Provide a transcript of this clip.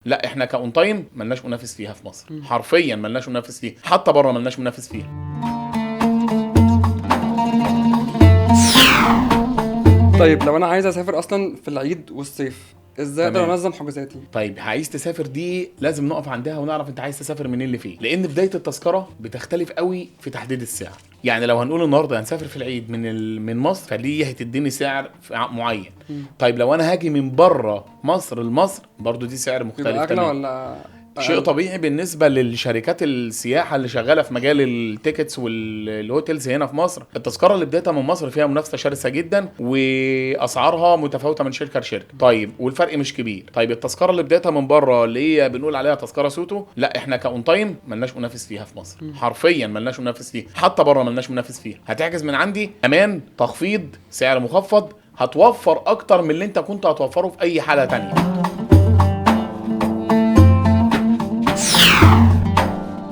لا احنا كاون تايم ملناش منافس فيها في مصر، حرفيا ملناش منافس فيها، حتى بره ملناش منافس فيها. طيب لو انا عايز اسافر اصلا في العيد والصيف، ازاي اقدر تمام. انظم حجوزاتي؟ طيب عايز تسافر دي لازم نقف عندها ونعرف انت عايز تسافر منين لفين، لان بدايه التذكره بتختلف قوي في تحديد السعر. يعني لو هنقول النهارده هنسافر في العيد من مصر، فدي هتديني سعر معين. طيب لو انا هاجي من بره مصر لمصر، برضو دي سعر مختلف بيبقى اغلى تمام. ولا شيء اقل؟ طبيعي بالنسبة للشركات السياحة اللي شغالة في مجال التيكتس والهوتيلز هنا في مصر. التذكرة اللي بدايتها من مصر فيها منافسة شرسة جدا، وأسعارها متفاوتة من شركة لشركة. طيب والفرق مش كبير. طيب التذكرة اللي بدايتها من بره اللي هي بنقول عليها تذكرة سوتو، لا احنا كاون تايم ملناش منافس فيها في مصر، حرفيا ملناش منافس فيها، حتى بره ملناش منافس فيها. هتحجز من عندي امان، تخفيض، سعر مخفض، هتوفر اكتر من اللي انت كنت هتوفره في اي حالة تانية.